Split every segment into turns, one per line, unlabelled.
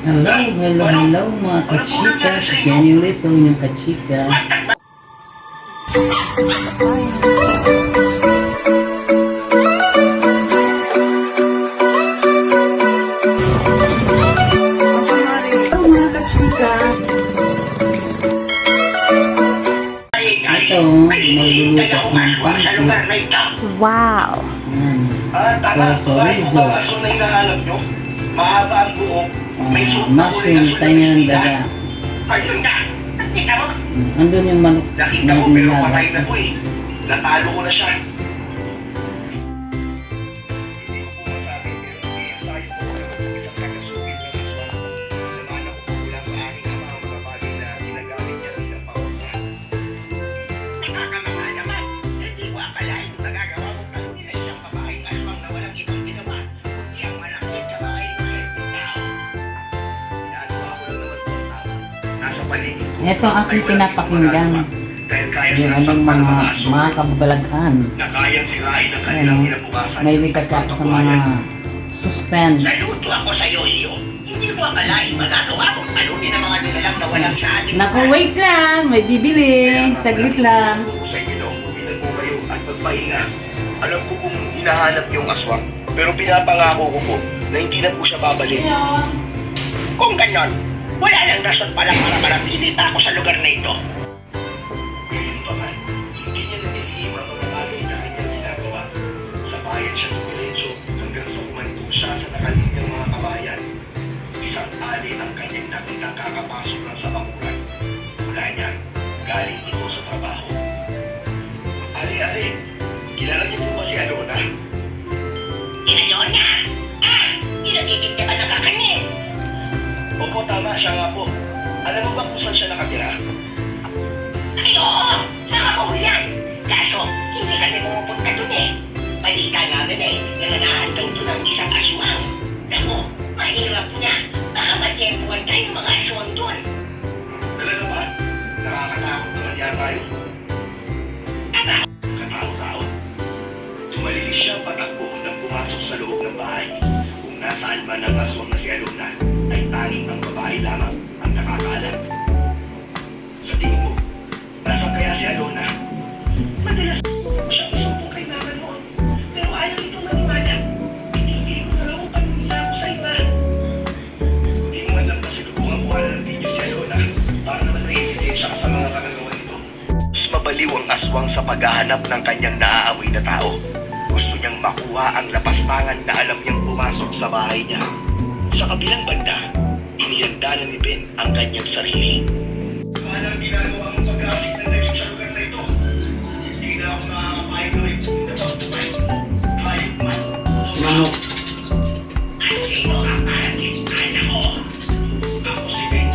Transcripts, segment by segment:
Hello mga kachika. Si Jenny ulit ang yung kachika. Ito, magluluto ko ng pansit.
Wow!
Chorizo.
Mahaba ang buhok, may
Mushroom, taingan, daga.
Ayun ka! Nakita mo?
Andun yung manok
Nakita
na
ko pero patay na
nilaga.
ko eh. Natalo ko na siya. Hindi ko po masabi pero ensayo ko ng isang taga-sukil ng aswang. Naman ako po mula sa aking ama ang mga bagay na ginagamit niya bilang pangungka. Nakakamanga naman. Hindi ko akalain kung nagagawa mong talunin na isang babaeng aswang na walang ibang ginawa. Kundi ang malaki at saka mahigpit ng tao. Ginagawa ko lang naman po ang tama. Nasa paligid ko.
Ito ang aking pinapakinggan.
Dahil kaya
Yung
silang
anong
sakpan ng mga
mga
aso
kababalaghan.
na kayang sirain ang kanilang kinabukasan.
May likat ako sa mga suspense.
Saludo ako sa iyo, iyo. Hindi mo akalain magagawa mong talunin ang mga nilalang na walang sa ating
Naku, wait lang. May bibili. Saglit lang.
Sa inyo na umuwilan mo kayo at magpahinga. Alam ko kung hinahanap niyo ang aswang, pero pinapangako ko po na hindi na po siya babalik. Kung ganyan, wala nang rason pala para manatili pa ako sa lugar na ito. Ngayon pa man, hindi niya nanilihim ang mga bagay na kanyang ginagawa. Sa bayan siya tumiretso hanggang sa umanto siya sa nakalinyang mga kabayan. Isang ali ang kanyang nakitang kakapasok lang sa bakuran. Mula niya, galing ito sa trabaho. Ali, kilala niyo po ba si Alona? Alona? Inagigit niya ba nakakanin? Opo, tama siya nga po. Alam mo ba kung saan siya nakatira? Ay, oo! Nakakauwi yan! Kaso, hindi kami pumupunta dun eh. Balita namin eh, na nanahandaw dun ang isang aswang. Naku, mahirap niya. Baka matyempuhan tayo ng mga aswang dun. Talaga ba? Nakakatakot naman yata yun. Katao-tao. Tumalis siya patakbo nang pumasok sa loob ng bahay. Kung nasaan man ang aswang na si Alona, ay tanging ang babae lamang ang nakakaalam. Sa tingin mo, nasaan kaya si Alona? Madalas ko siyang isumbong kay mama noon. Pero ayaw itong maniwala. Pinigil ko na lang ang panunila ko sa iba. Hindi mo man lang kasi lubungan ko ng video si Alona para naman naiintindihan siya sa mga kagagawa nito. Mas mabaliw ang aswang sa paghahanap ng kanyang naaamoy na tao. Gusto niyang makuha ang lapastangan na alam niyang pumasok sa bahay niya. Sa kabilang banda, inihanda ni Ben ang kanyang sarili. Paano ang ginagawa mong pag-asik ng naging sa lugar na ito? Hindi na ako nakakapahit na may pumunta pang buhay. Hayop man.
Manok.
At sino ka para tintahan ako? Ako si Ben.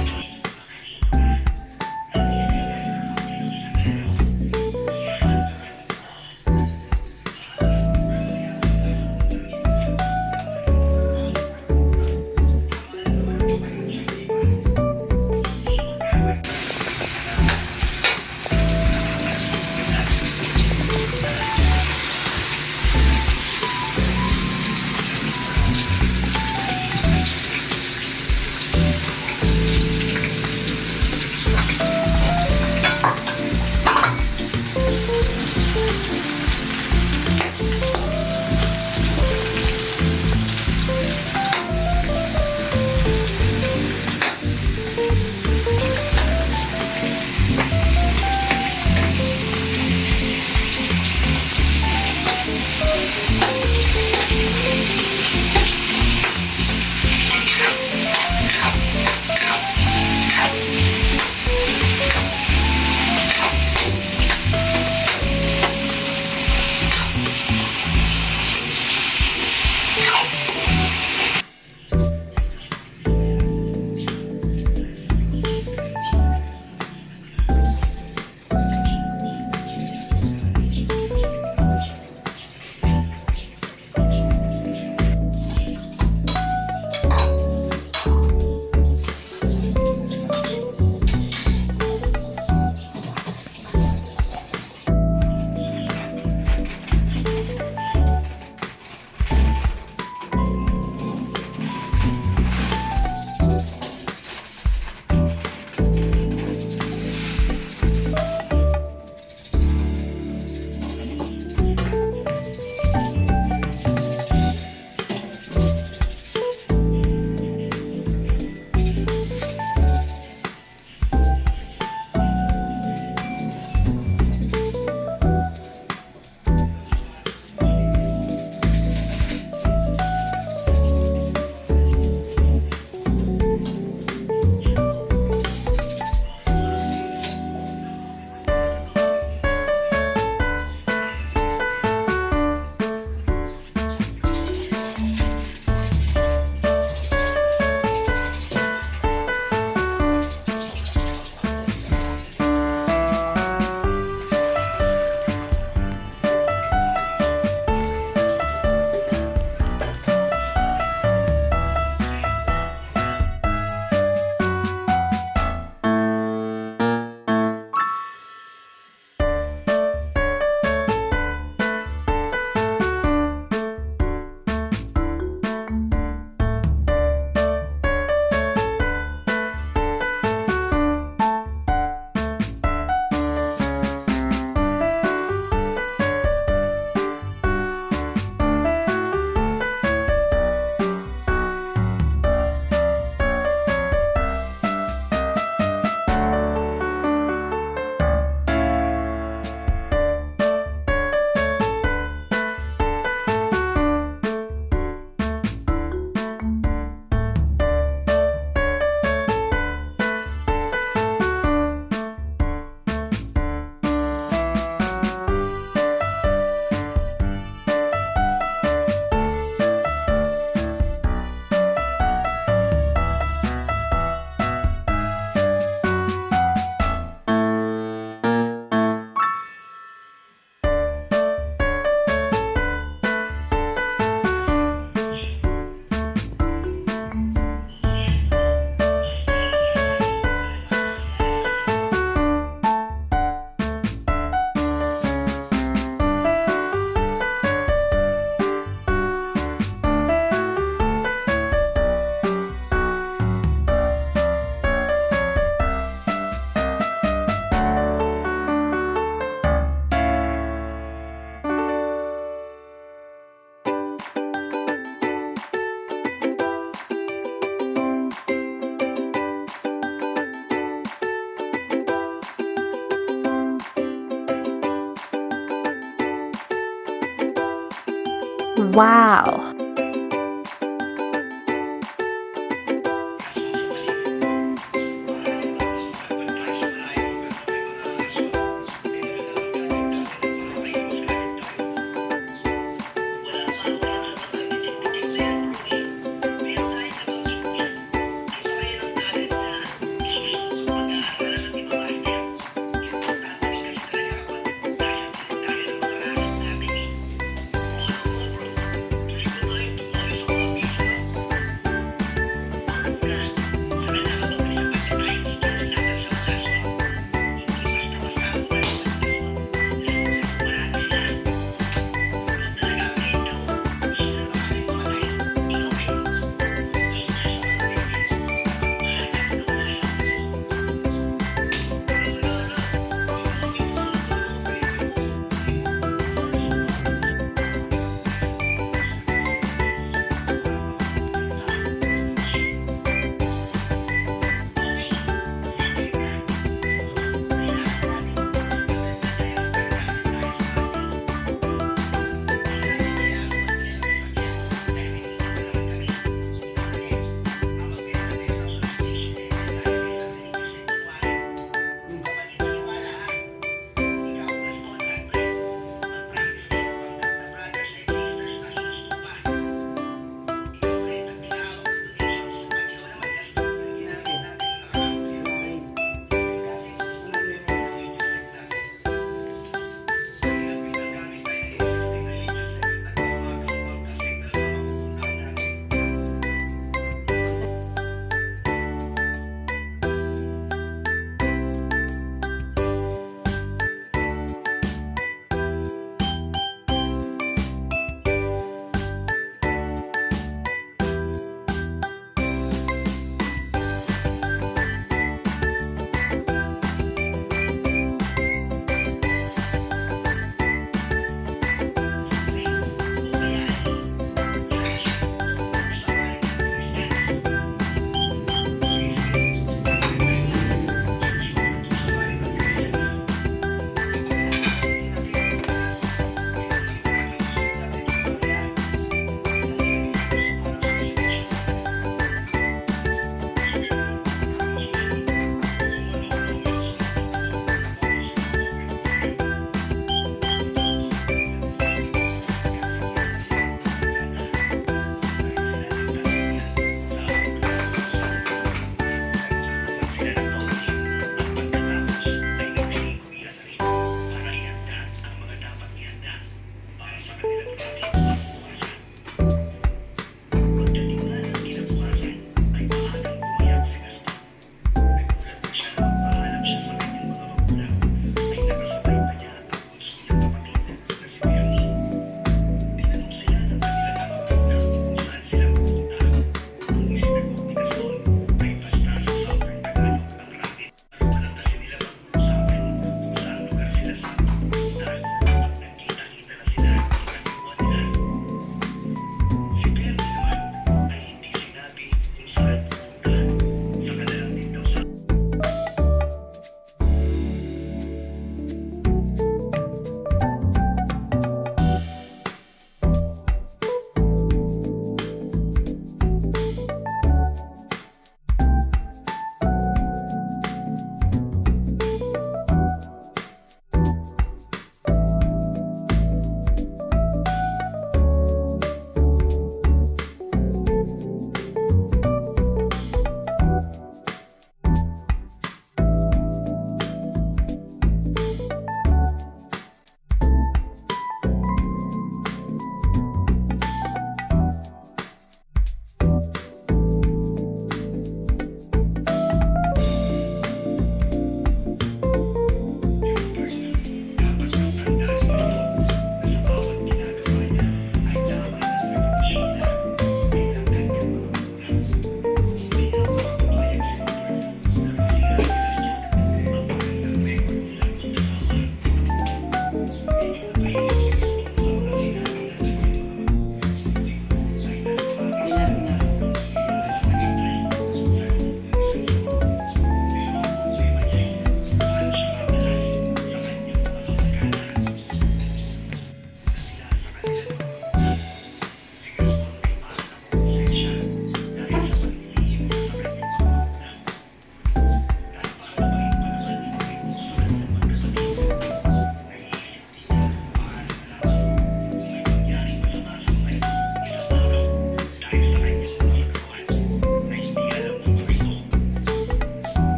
Wow.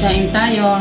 Kain tayo.